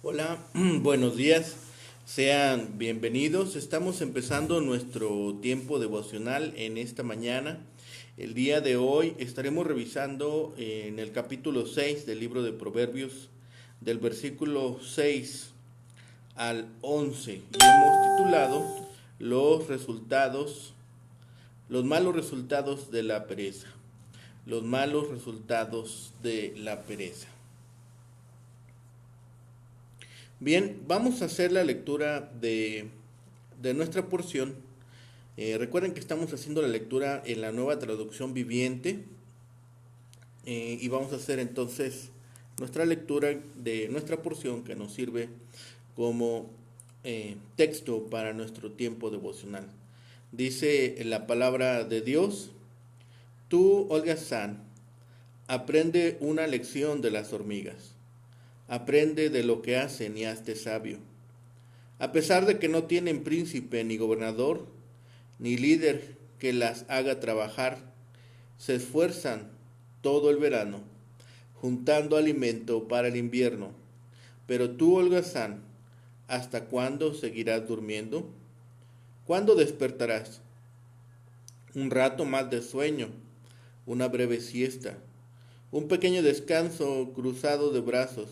Hola, buenos días, sean bienvenidos. Estamos empezando nuestro tiempo devocional en esta mañana. El día de hoy estaremos revisando en el capítulo 6 del libro de Proverbios, del versículo 6 al 11, y hemos titulado Los resultados, los malos resultados de la pereza. Los malos resultados de la pereza. Bien, vamos a hacer la lectura de nuestra porción. Recuerden que estamos haciendo la lectura en la Nueva Traducción Viviente, y vamos a hacer entonces nuestra lectura de nuestra porción que nos sirve como texto para nuestro tiempo devocional. Dice la palabra de Dios: Tú, holgazán, aprende una lección de las hormigas. Aprende de lo que hacen y hazte sabio. A pesar de que no tienen príncipe ni gobernador, ni líder que las haga trabajar, se esfuerzan todo el verano, juntando alimento para el invierno. Pero tú, holgazán, ¿hasta cuándo seguirás durmiendo? ¿Cuándo despertarás? Un rato más de sueño, una breve siesta, un pequeño descanso cruzado de brazos.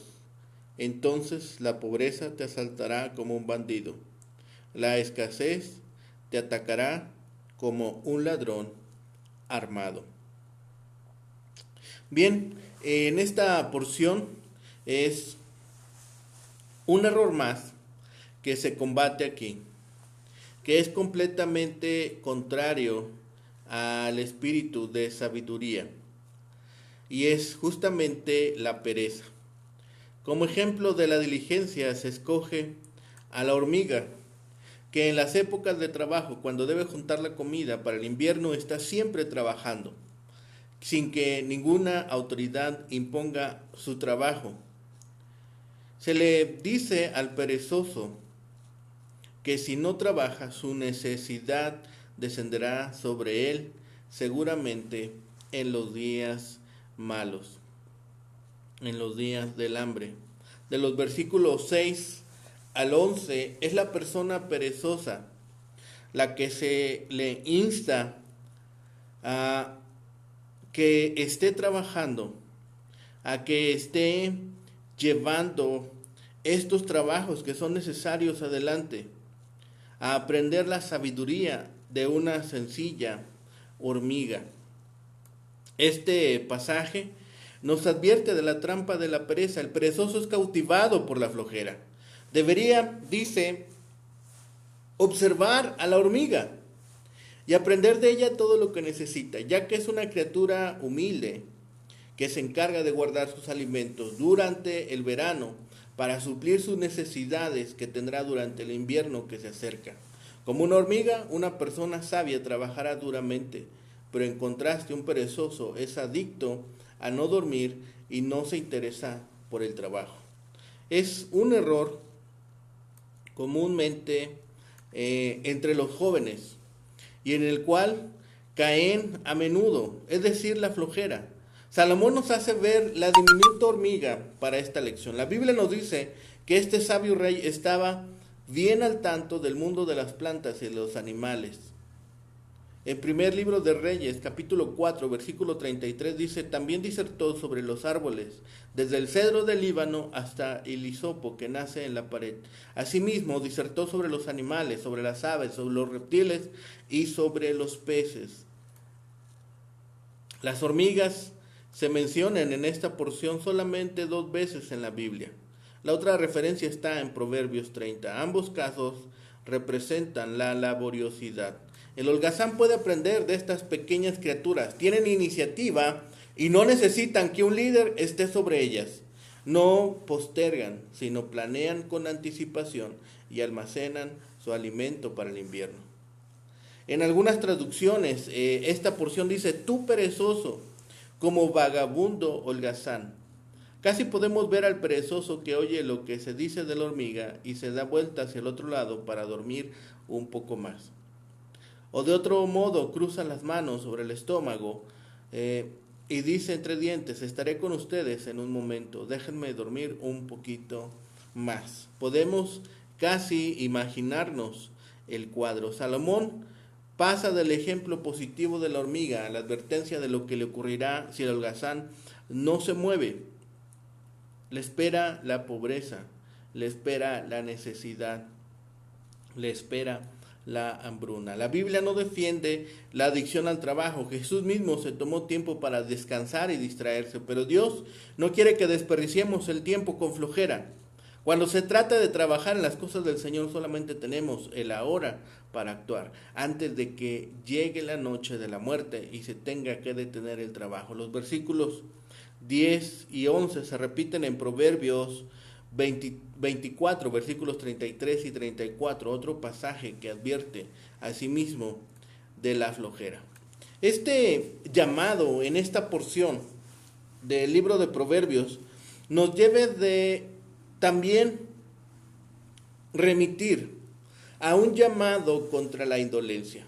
Entonces la pobreza te asaltará como un bandido. La escasez te atacará como un ladrón armado. Bien, en esta porción es un error más que se combate aquí, que es completamente contrario al espíritu de sabiduría, y es justamente la pereza. Como ejemplo de la diligencia se escoge a la hormiga, que en las épocas de trabajo, cuando debe juntar la comida para el invierno, está siempre trabajando, sin que ninguna autoridad imponga su trabajo. Se le dice al perezoso que si no trabaja, su necesidad descenderá sobre él, seguramente en los días malos, en los días del hambre. De los versículos 6 al 11 es la persona perezosa la que se le insta a que esté trabajando, a que esté llevando estos trabajos que son necesarios adelante, a aprender la sabiduría de una sencilla hormiga. Este pasaje nos advierte de la trampa de la pereza. El perezoso es cautivado por la flojera. Debería, dice, observar a la hormiga y aprender de ella todo lo que necesita, ya que es una criatura humilde que se encarga de guardar sus alimentos durante el verano para suplir sus necesidades que tendrá durante el invierno que se acerca. Como una hormiga, una persona sabia trabajará duramente, pero en contraste un perezoso es adicto a no dormir y no se interesa por el trabajo. Es un error comúnmente entre los jóvenes, y en el cual caen a menudo, es decir, la flojera. Salomón nos hace ver la diminuta hormiga para esta lección. La Biblia nos dice que este sabio rey estaba bien al tanto del mundo de las plantas y de los animales. En primer libro de Reyes, capítulo 4, versículo 33 dice: también disertó sobre los árboles, desde el cedro del Líbano hasta el hisopo que nace en la pared. Asimismo, disertó sobre los animales, sobre las aves, sobre los reptiles y sobre los peces. Las hormigas se mencionan en esta porción solamente 2 veces en la Biblia. La otra referencia está en Proverbios 30. Ambos casos representan la laboriosidad. El holgazán puede aprender de estas pequeñas criaturas. Tienen iniciativa y no necesitan que un líder esté sobre ellas. No postergan, sino planean con anticipación y almacenan su alimento para el invierno. En algunas traducciones, esta porción dice: tú perezoso, como vagabundo holgazán. Casi podemos ver al perezoso que oye lo que se dice de la hormiga y se da vuelta hacia el otro lado para dormir un poco más. O de otro modo, cruza las manos sobre el estómago y dice entre dientes: estaré con ustedes en un momento, déjenme dormir un poquito más. Podemos casi imaginarnos el cuadro. Salomón pasa del ejemplo positivo de la hormiga a la advertencia de lo que le ocurrirá si el holgazán no se mueve. Le espera la pobreza, le espera la necesidad, le espera la hambruna. La Biblia no defiende la adicción al trabajo. Jesús mismo se tomó tiempo para descansar y distraerse, pero Dios no quiere que desperdiciemos el tiempo con flojera. Cuando se trata de trabajar en las cosas del Señor, solamente tenemos el ahora para actuar, antes de que llegue la noche de la muerte y se tenga que detener el trabajo. Los versículos 10 y 11 se repiten en Proverbios 24, versículos 33 y 34, otro pasaje que advierte asimismo de la flojera. Este llamado en esta porción del libro de Proverbios nos debe de también remitir a un llamado contra la indolencia.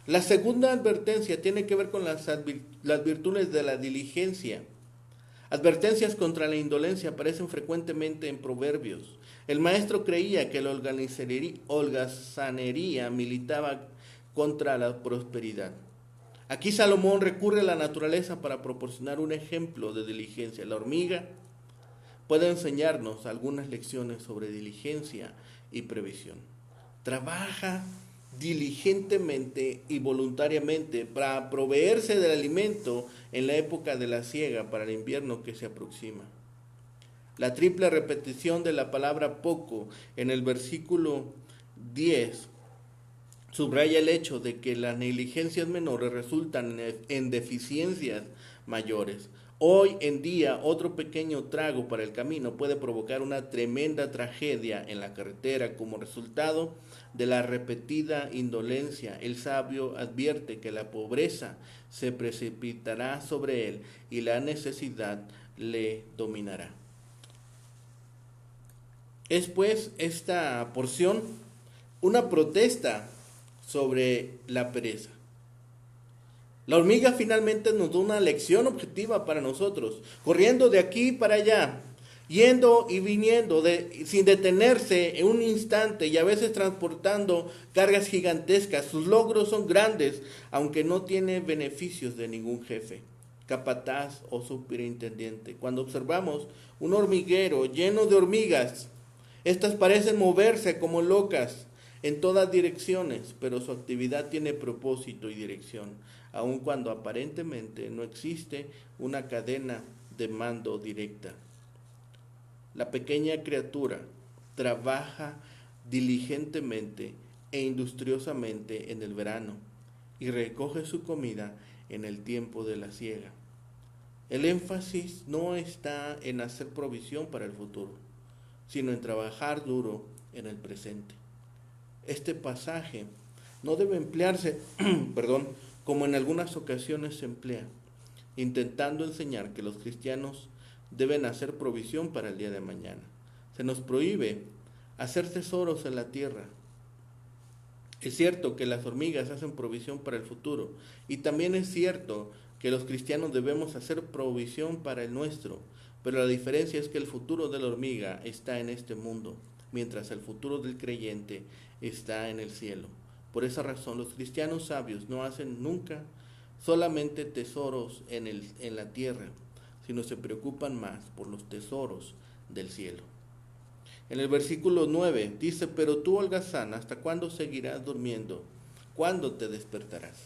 La segunda advertencia tiene que ver con las virtudes de la diligencia. Advertencias contra la indolencia aparecen frecuentemente en Proverbios. El maestro creía que la holgazanería militaba contra la prosperidad. Aquí Salomón recurre a la naturaleza para proporcionar un ejemplo de diligencia. La hormiga puede enseñarnos algunas lecciones sobre diligencia y previsión. Trabaja diligentemente y voluntariamente para proveerse del alimento en la época de la siega para el invierno que se aproxima. La triple repetición de la palabra poco en el versículo 10 subraya el hecho de que las negligencias menores resultan en deficiencias mayores. Hoy en día, otro pequeño trago para el camino puede provocar una tremenda tragedia en la carretera como resultado de la repetida indolencia. El sabio advierte que la pobreza se precipitará sobre él y la necesidad le dominará. Es pues esta porción una protesta sobre la pereza. La hormiga finalmente nos da una lección objetiva para nosotros, corriendo de aquí para allá, yendo y viniendo sin detenerse en un instante y a veces transportando cargas gigantescas. Sus logros son grandes, aunque no tiene beneficios de ningún jefe, capataz o superintendente. Cuando observamos un hormiguero lleno de hormigas, estas parecen moverse como locas en todas direcciones, pero su actividad tiene propósito y dirección, aun cuando aparentemente no existe una cadena de mando directa. La pequeña criatura trabaja diligentemente e industriosamente en el verano y recoge su comida en el tiempo de la siega. El énfasis no está en hacer provisión para el futuro, sino en trabajar duro en el presente. Este pasaje no debe emplearse, como en algunas ocasiones se emplea, intentando enseñar que los cristianos deben hacer provisión para el día de mañana. Se nos prohíbe hacer tesoros en la tierra. Es cierto que las hormigas hacen provisión para el futuro, y también es cierto que los cristianos debemos hacer provisión para el nuestro, pero la diferencia es que el futuro de la hormiga está en este mundo, mientras el futuro del creyente está en el cielo. Por esa razón, los cristianos sabios no hacen nunca solamente tesoros en la tierra, sino se preocupan más por los tesoros del cielo. En el versículo 9 dice: pero tú, holgazán, ¿hasta cuándo seguirás durmiendo? ¿Cuándo te despertarás?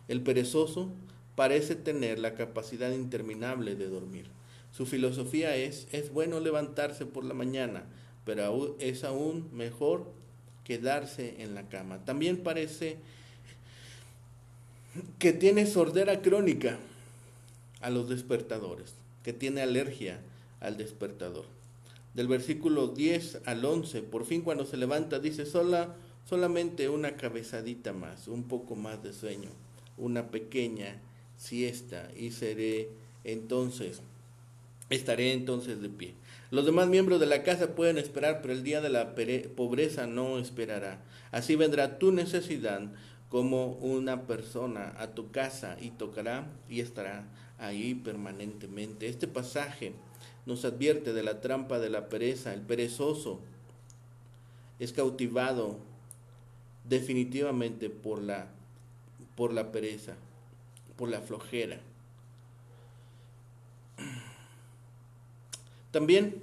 El perezoso parece tener la capacidad interminable de dormir. Su filosofía es bueno levantarse por la mañana, pero es aún mejor quedarse en la cama. También parece que tiene sordera crónica a los despertadores, que tiene alergia al despertador. Del versículo 10 al 11, por fin cuando se levanta dice: solamente una cabezadita más, un poco más de sueño, una pequeña siesta y estaré entonces de pie. Los demás miembros de la casa pueden esperar, pero el día de la pobreza no esperará. Así vendrá tu necesidad como una persona a tu casa y tocará y estará ahí permanentemente. Este pasaje nos advierte de la trampa de la pereza. El perezoso es cautivado definitivamente por la pereza, por la flojera. También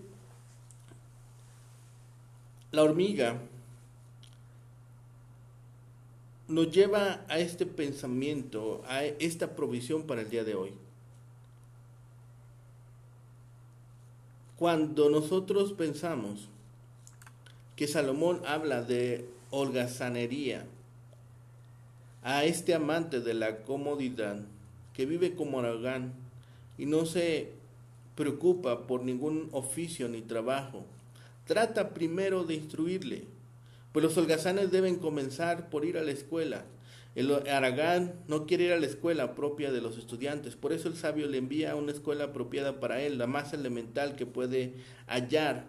la hormiga nos lleva a este pensamiento, a esta provisión para el día de hoy. Cuando nosotros pensamos que Salomón habla de holgazanería, a este amante de la comodidad que vive como Aragán y no se preocupa por ningún oficio ni trabajo, trata primero de instruirle, pues los holgazanes deben comenzar por ir a la escuela. El Aragán no quiere ir a la escuela propia de los estudiantes, por eso el sabio le envía a una escuela apropiada para él, la más elemental que puede hallar,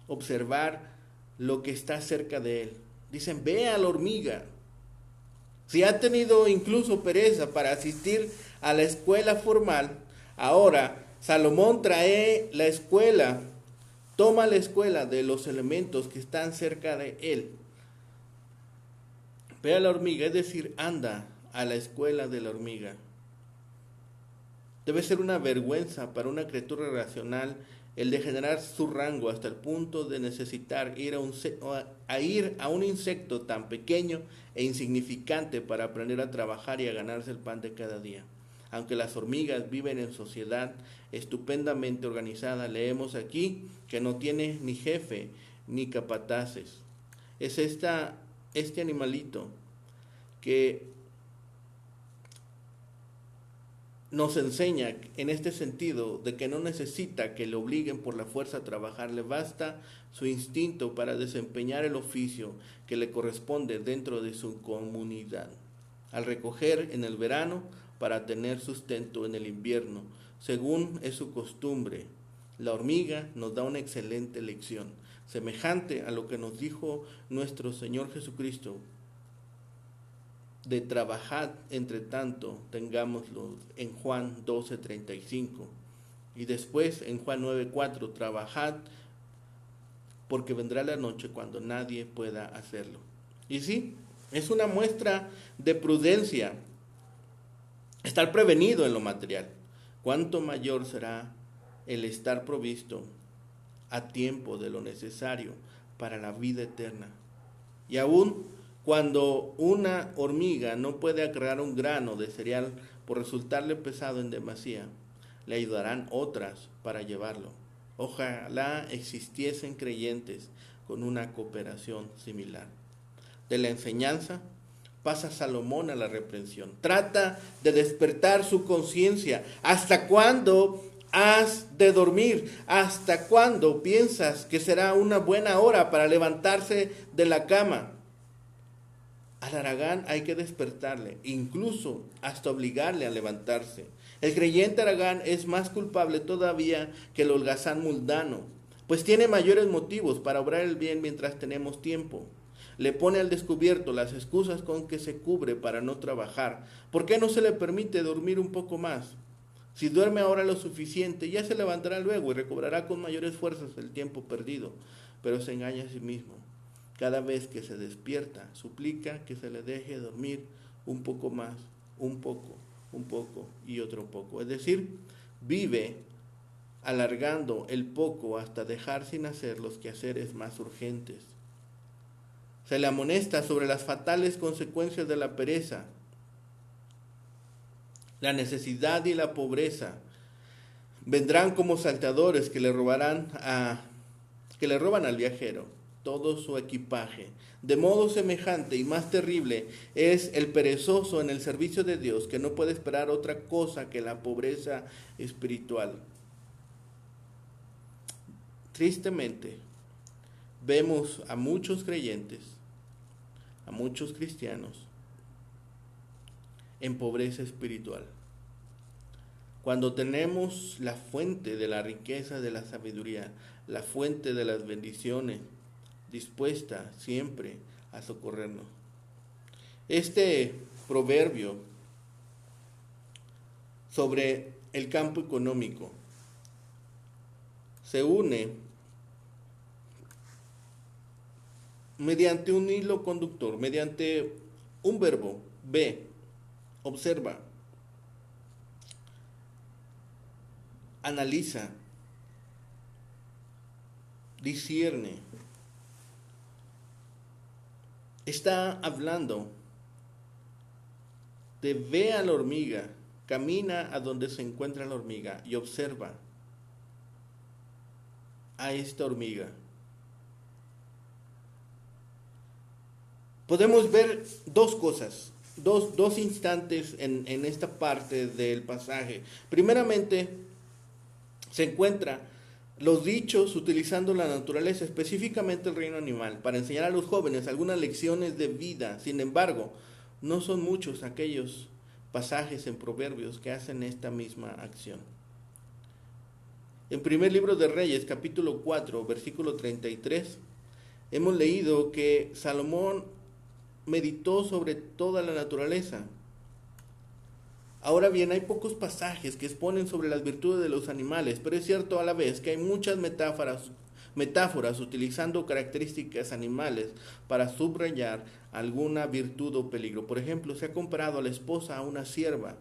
observar lo que está cerca de él. Dicen, ve a la hormiga. Si ha tenido incluso pereza para asistir a la escuela formal, ahora Salomón trae la escuela, toma la escuela de los elementos que están cerca de él. Ve a la hormiga, es decir, anda a la escuela de la hormiga. Debe ser una vergüenza para una criatura racional el degenerar su rango hasta el punto de necesitar ir a un insecto tan pequeño e insignificante para aprender a trabajar y a ganarse el pan de cada día. Aunque las hormigas viven en sociedad estupendamente organizada, leemos aquí que no tiene ni jefe ni capataces. Es este animalito que nos enseña en este sentido de que no necesita que le obliguen por la fuerza a trabajar, le basta su instinto para desempeñar el oficio que le corresponde dentro de su comunidad. Al recoger en el verano para tener sustento en el invierno, según es su costumbre, la hormiga nos da una excelente lección, semejante a lo que nos dijo nuestro Señor Jesucristo, de trabajad entre tanto tengámoslo, en Juan 12:35, y después en Juan 9:4, trabajad porque vendrá la noche cuando nadie pueda hacerlo. Y sí, es una muestra de prudencia estar prevenido en lo material. Cuánto mayor será el estar provisto a tiempo de lo necesario para la vida eterna. Y aún cuando una hormiga no puede agarrar un grano de cereal por resultarle pesado en demasía, le ayudarán otras para llevarlo. Ojalá existiesen creyentes con una cooperación similar. De la enseñanza pasa Salomón a la reprensión. Trata de despertar su conciencia. ¿Hasta cuándo has de dormir? ¿Hasta cuándo piensas que será una buena hora para levantarse de la cama? Al Aragán hay que despertarle, incluso hasta obligarle a levantarse. El creyente Aragán es más culpable todavía que el holgazán mundano, pues tiene mayores motivos para obrar el bien mientras tenemos tiempo. Le pone al descubierto las excusas con que se cubre para no trabajar. ¿Por qué no se le permite dormir un poco más? Si duerme ahora lo suficiente, ya se levantará luego y recobrará con mayores fuerzas el tiempo perdido, pero se engaña a sí mismo. Cada vez que se despierta, suplica que se le deje dormir un poco más, un poco y otro poco. Es decir, vive alargando el poco hasta dejar sin hacer los quehaceres más urgentes. Se le amonesta sobre las fatales consecuencias de la pereza. La necesidad y la pobreza vendrán como salteadores que le roban al viajero todo su equipaje. De modo semejante y más terrible es el perezoso en el servicio de Dios, que no puede esperar otra cosa que la pobreza espiritual. Tristemente, vemos a muchos creyentes, a muchos cristianos, en pobreza espiritual. Cuando tenemos la fuente de la riqueza, de la sabiduría, la fuente de las bendiciones, dispuesta siempre a socorrernos. Este proverbio sobre el campo económico se une mediante un hilo conductor, mediante un verbo, ve, observa, analiza, discierne. Está hablando de ve a la hormiga, camina a donde se encuentra la hormiga y observa a esta hormiga. Podemos ver dos cosas, dos instantes en esta parte del pasaje. Primeramente, se encuentra los dichos utilizando la naturaleza, específicamente el reino animal, para enseñar a los jóvenes algunas lecciones de vida. Sin embargo, no son muchos aquellos pasajes en Proverbios que hacen esta misma acción. En primer libro de Reyes, capítulo 4, versículo 33, hemos leído que Salomón meditó sobre toda la naturaleza. Ahora bien, hay pocos pasajes que exponen sobre las virtudes de los animales, pero es cierto a la vez que hay muchas metáforas utilizando características animales para subrayar alguna virtud o peligro. Por ejemplo, se ha comparado a la esposa a una sierva,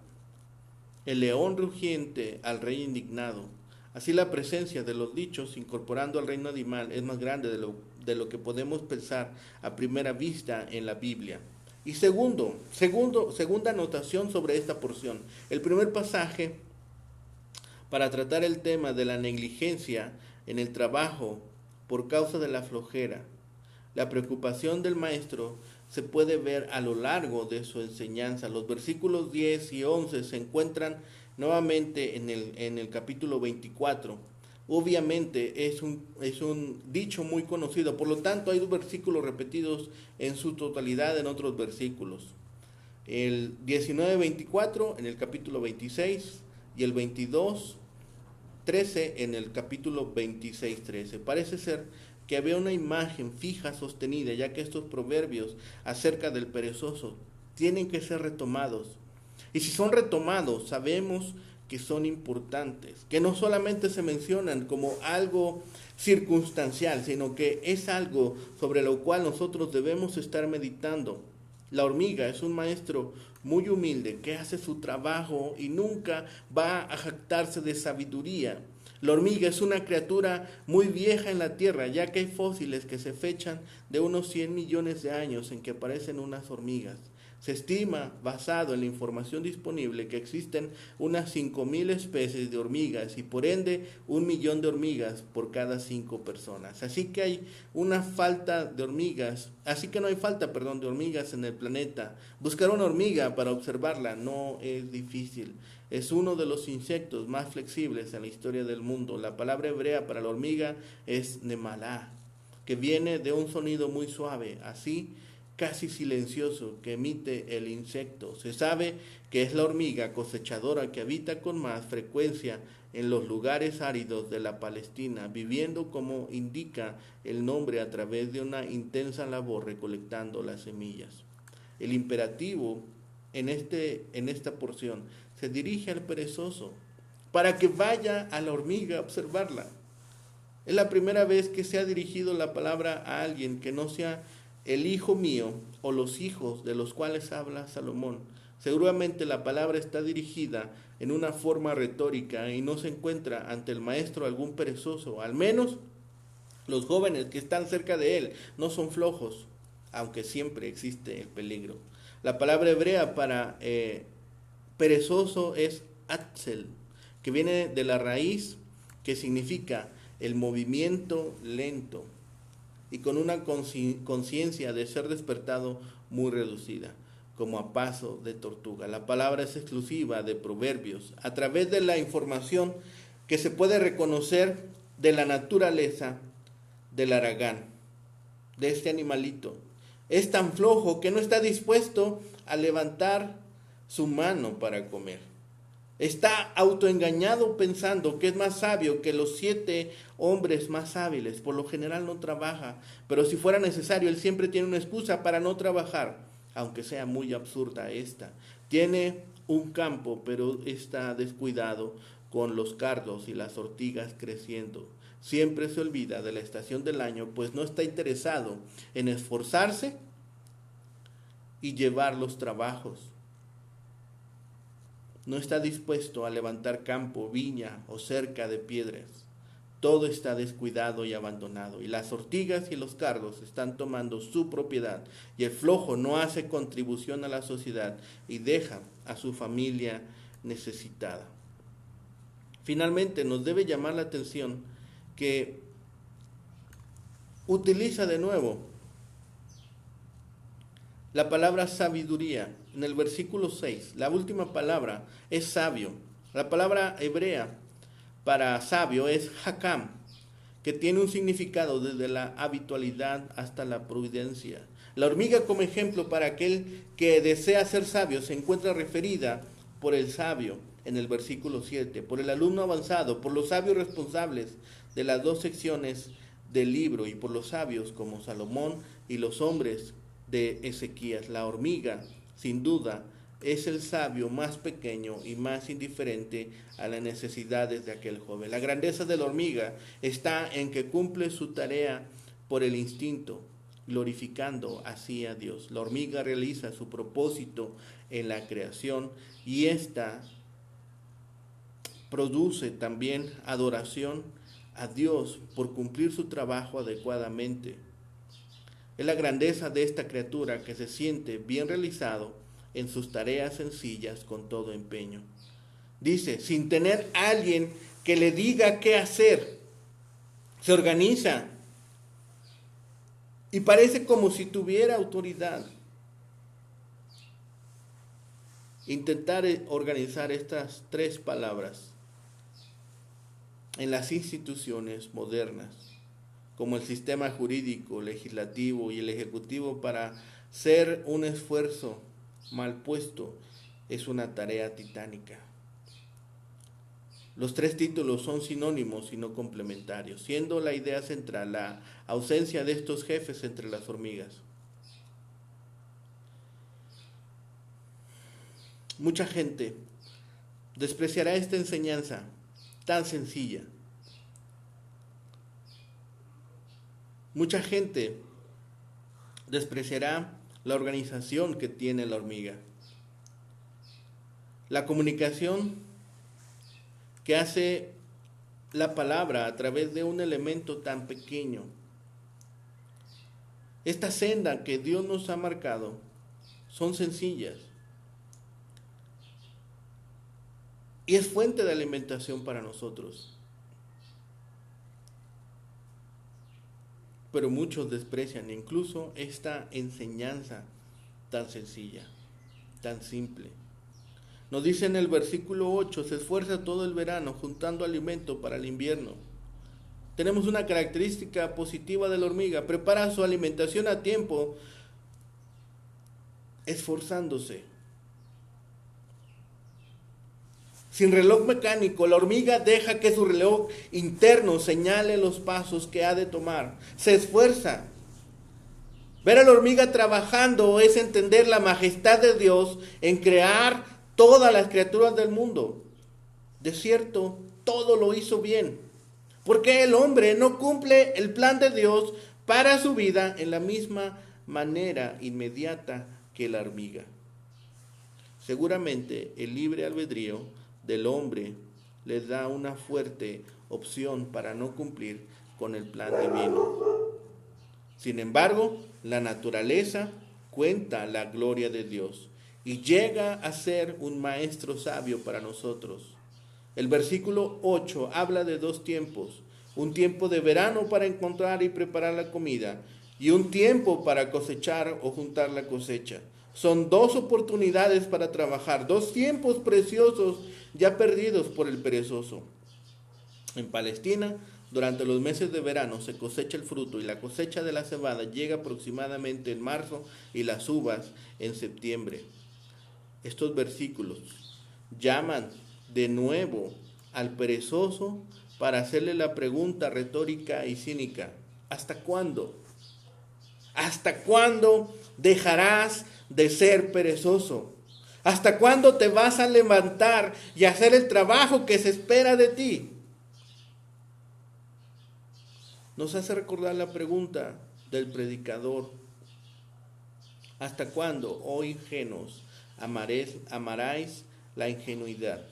el león rugiente al rey indignado. Así la presencia de los dichos incorporando al reino animal es más grande de lo que podemos pensar a primera vista en la Biblia. Y segunda anotación sobre esta porción. El primer pasaje para tratar el tema de la negligencia en el trabajo por causa de la flojera. La preocupación del maestro se puede ver a lo largo de su enseñanza. Los versículos 10 y 11 se encuentran nuevamente en el capítulo 24. Obviamente es un dicho muy conocido, por lo tanto hay dos versículos repetidos en su totalidad en otros versículos. El 19:24 en el capítulo 26 y el 22:13 en el capítulo 26:13. Parece ser que había una imagen fija sostenida, ya que estos proverbios acerca del perezoso tienen que ser retomados. Y si son retomados, sabemos que son importantes, que no solamente se mencionan como algo circunstancial, sino que es algo sobre lo cual nosotros debemos estar meditando. La hormiga es un maestro muy humilde que hace su trabajo y nunca va a jactarse de sabiduría. La hormiga es una criatura muy vieja en la tierra, ya que hay fósiles que se fechan de unos 100 millones de años en que aparecen unas hormigas. Se estima, basado en la información disponible, que existen unas 5.000 especies de hormigas y por ende 1.000.000 de hormigas por cada 5 personas. Así que hay una falta de hormigas, así que no hay falta, de hormigas en el planeta. Buscar una hormiga para observarla no es difícil. Es uno de los insectos más flexibles en la historia del mundo. La palabra hebrea para la hormiga es nemalá, que viene de un sonido muy suave, así casi silencioso que emite el insecto. Se sabe que es la hormiga cosechadora que habita con más frecuencia en los lugares áridos de la Palestina, viviendo como indica el nombre a través de una intensa labor recolectando las semillas. El imperativo en esta porción se dirige al perezoso para que vaya a la hormiga a observarla. Es la primera vez que se ha dirigido la palabra a alguien que no sea el hijo mío o los hijos de los cuales habla Salomón. Seguramente la palabra está dirigida en una forma retórica y no se encuentra ante el maestro algún perezoso. Al menos los jóvenes que están cerca de él no son flojos, aunque siempre existe el peligro. La palabra hebrea para perezoso es atzel, que viene de la raíz que significa el movimiento lento y con una conciencia de ser despertado muy reducida, como a paso de tortuga. La palabra es exclusiva de Proverbios. A través de la información que se puede reconocer de la naturaleza del aragán, de este animalito, es tan flojo que no está dispuesto a levantar su mano para comer. Está autoengañado pensando que es más sabio que los 7 hombres más hábiles. Por lo general no trabaja, pero si fuera necesario, él siempre tiene una excusa para no trabajar, aunque sea muy absurda esta. Tiene un campo, pero está descuidado con los cardos y las ortigas creciendo. siempre se olvida de la estación del año, pues no está interesado en esforzarse y llevar los trabajos. No está dispuesto a levantar campo, viña o cerca de piedras. Todo está descuidado y abandonado, y las ortigas y los cardos están tomando su propiedad, y el flojo no hace contribución a la sociedad y deja a su familia necesitada. Finalmente, nos debe llamar la atención que utiliza de nuevo la palabra sabiduría en el versículo 6. La última palabra es sabio. La palabra hebrea para sabio es hakam, que tiene un significado desde la habitualidad hasta la prudencia. La hormiga como ejemplo para aquel que desea ser sabio se encuentra referida por el sabio en el versículo 7, por el alumno avanzado, por los sabios responsables de las dos secciones del libro y por los sabios como Salomón y los hombres de Ezequías. La hormiga, sin duda, es el sabio más pequeño y más indiferente a las necesidades de aquel joven. La grandeza de la hormiga está en que cumple su tarea por el instinto, glorificando así a Dios. La hormiga realiza su propósito en la creación y ésta produce también adoración a Dios por cumplir su trabajo adecuadamente. Es la grandeza de esta criatura que se siente bien realizado en sus tareas sencillas con todo empeño. Dice, sin tener a alguien que le diga qué hacer, se organiza y parece como si tuviera autoridad. Intentar organizar estas tres palabras en las instituciones modernas, como el sistema jurídico, legislativo y el ejecutivo, para ser un esfuerzo mal puesto, es una tarea titánica. Los tres títulos son sinónimos y no complementarios, siendo la idea central la ausencia de estos jefes entre las hormigas. Mucha gente despreciará esta enseñanza tan sencilla. Mucha gente despreciará la organización que tiene la hormiga. La comunicación que hace la palabra a través de un elemento tan pequeño. Esta senda que Dios nos ha marcado son sencillas y es fuente de alimentación para nosotros. Pero muchos desprecian incluso esta enseñanza tan sencilla, tan simple. Nos dice en el versículo 8, se esfuerza todo el verano juntando alimento para el invierno. Tenemos una característica positiva de la hormiga, prepara su alimentación a tiempo, esforzándose. Sin reloj mecánico, la hormiga deja que su reloj interno señale los pasos que ha de tomar. Se esfuerza. Ver a la hormiga trabajando es entender la majestad de Dios en crear todas las criaturas del mundo. De cierto, todo lo hizo bien. Porque el hombre no cumple el plan de Dios para su vida en la misma manera inmediata que la hormiga. Seguramente el libre albedrío del hombre les da una fuerte opción para no cumplir con el plan divino. Sin embargo, la naturaleza cuenta la gloria de Dios y llega a ser un maestro sabio para nosotros. El versículo 8 habla de dos tiempos: un tiempo de verano para encontrar y preparar la comida y un tiempo para cosechar o juntar la cosecha. Son dos oportunidades para trabajar, dos tiempos preciosos ya perdidos por el perezoso. En Palestina, durante los meses de verano se cosecha el fruto y la cosecha de la cebada llega aproximadamente en marzo y las uvas en septiembre. Estos versículos llaman de nuevo al perezoso para hacerle la pregunta retórica y cínica: ¿hasta cuándo? ¿Hasta cuándo dejarás de ser perezoso? ¿Hasta cuándo te vas a levantar y hacer el trabajo que se espera de ti? Nos hace recordar la pregunta del predicador: ¿hasta cuándo, oh ingenuos, amaráis la ingenuidad?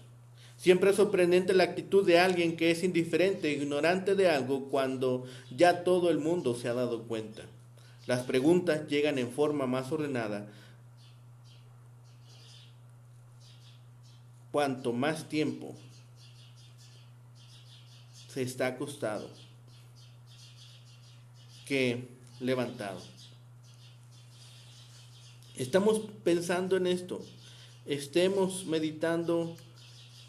Siempre es sorprendente la actitud de alguien que es indiferente, ignorante de algo, cuando ya todo el mundo se ha dado cuenta. Las preguntas llegan en forma más ordenada cuanto más tiempo se está acostado que levantado. Estamos pensando en esto, estemos meditando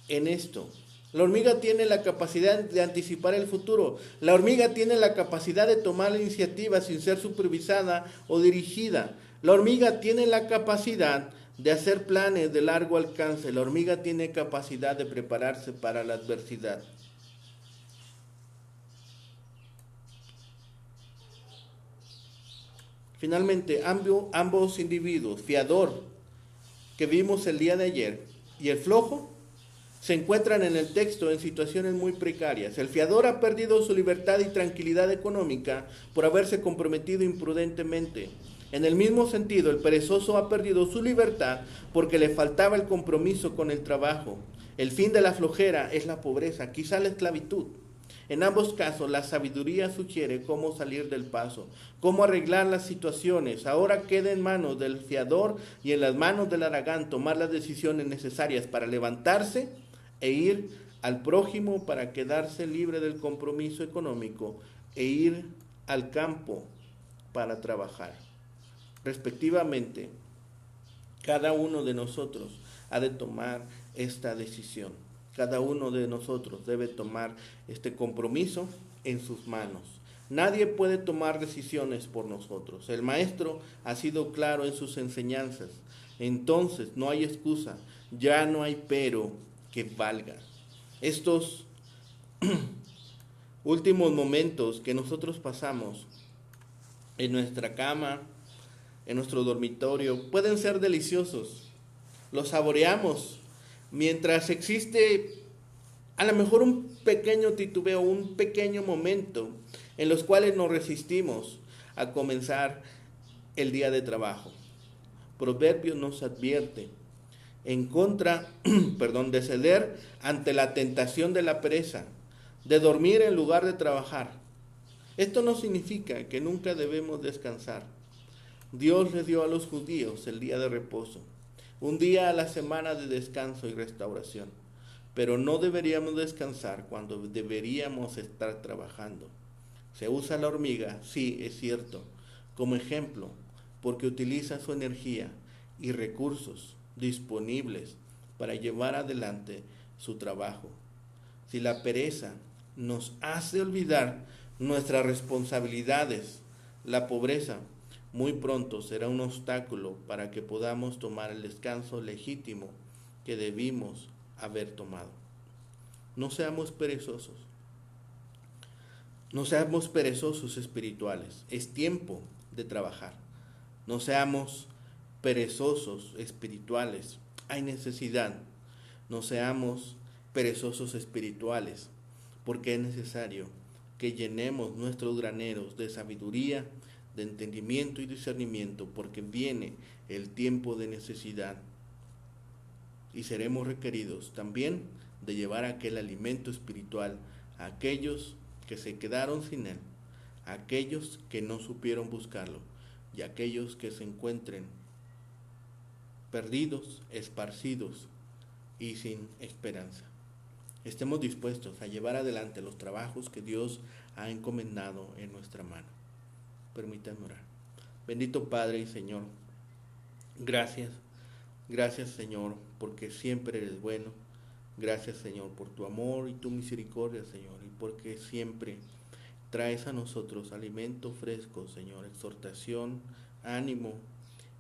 en esto. La hormiga tiene la capacidad de anticipar el futuro. La hormiga tiene la capacidad de tomar la iniciativa sin ser supervisada o dirigida. La hormiga tiene la capacidad de hacer planes de largo alcance. La hormiga tiene capacidad de prepararse para la adversidad. Finalmente, ambos individuos, fiador que vimos el día de ayer y el flojo, se encuentran en el texto en situaciones muy precarias. El fiador ha perdido su libertad y tranquilidad económica por haberse comprometido imprudentemente. En el mismo sentido, el perezoso ha perdido su libertad porque le faltaba el compromiso con el trabajo. El fin de la flojera es la pobreza, quizá la esclavitud. En ambos casos, la sabiduría sugiere cómo salir del paso, cómo arreglar las situaciones. Ahora queda en manos del fiador y en las manos del haragán tomar las decisiones necesarias para levantarse e ir al prójimo, para quedarse libre del compromiso económico e ir al campo para trabajar. Respectivamente, cada uno de nosotros ha de tomar esta decisión. Cada uno de nosotros debe tomar este compromiso en sus manos. Nadie puede tomar decisiones por nosotros. El maestro ha sido claro en sus enseñanzas. Entonces no hay excusa, ya no hay pero que valga. Estos últimos momentos que nosotros pasamos en nuestra cama, en nuestro dormitorio, pueden ser deliciosos. Los saboreamos mientras existe a lo mejor un pequeño titubeo, un pequeño momento en los cuales nos resistimos a comenzar el día de trabajo. Proverbios nos advierte en contra, de ceder ante la tentación de la pereza, de dormir en lugar de trabajar. Esto no significa que nunca debemos descansar. Dios le dio a los judíos el día de reposo, un día a la semana de descanso y restauración, pero no deberíamos descansar cuando deberíamos estar trabajando. Se usa la hormiga, sí, es cierto, como ejemplo, porque utiliza su energía y recursos disponibles para llevar adelante su trabajo. Si la pereza nos hace olvidar nuestras responsabilidades, la pobreza muy pronto será un obstáculo para que podamos tomar el descanso legítimo que debimos haber tomado. No seamos perezosos. No seamos perezosos espirituales. Es tiempo de trabajar. No seamos perezosos espirituales. Hay necesidad. No seamos perezosos espirituales, porque es necesario que llenemos nuestros graneros de sabiduría, de entendimiento y discernimiento, porque viene el tiempo de necesidad y seremos requeridos también de llevar aquel alimento espiritual a aquellos que se quedaron sin él, a aquellos que no supieron buscarlo y a aquellos que se encuentren perdidos, esparcidos y sin esperanza. Estemos dispuestos a llevar adelante los trabajos que Dios ha encomendado en nuestra mano. Permítanme orar. Bendito Padre y Señor, gracias Señor, porque siempre eres bueno. Gracias Señor por tu amor y tu misericordia, Señor, y porque siempre traes a nosotros alimento fresco, Señor, exhortación, ánimo.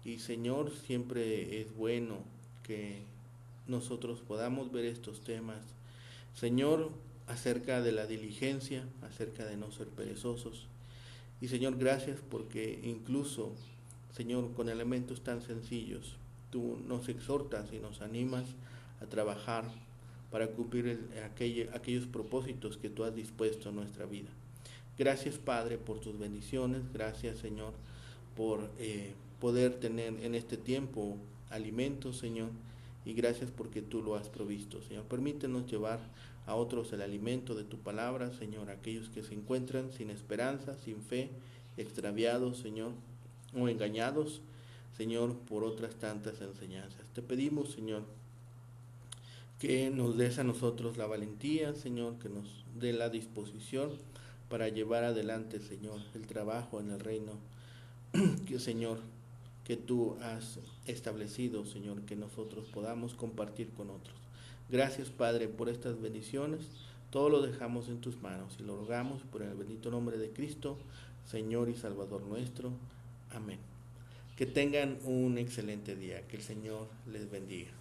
Y Señor, siempre es bueno que nosotros podamos ver estos temas, Señor, acerca de la diligencia, acerca de no ser perezosos. Y Señor, gracias porque incluso, Señor, con elementos tan sencillos, tú nos exhortas y nos animas a trabajar para cumplir aquellos propósitos que tú has dispuesto en nuestra vida. Gracias, Padre, por tus bendiciones. Gracias, Señor, por poder tener en este tiempo alimentos, Señor. Y gracias porque tú lo has provisto, Señor. Permítenos llevar a otros el alimento de tu palabra, Señor. Aquellos que se encuentran sin esperanza, sin fe, extraviados, Señor, o engañados, Señor, por otras tantas enseñanzas. Te pedimos, Señor, que nos des a nosotros la valentía, Señor, que nos dé la disposición para llevar adelante, Señor, el trabajo en el reino que, Señor, que tú has establecido, Señor, que nosotros podamos compartir con otros. Gracias, Padre, por estas bendiciones. Todo lo dejamos en tus manos y lo rogamos por el bendito nombre de Cristo, Señor y Salvador nuestro. Amén. Que tengan un excelente día. Que el Señor les bendiga.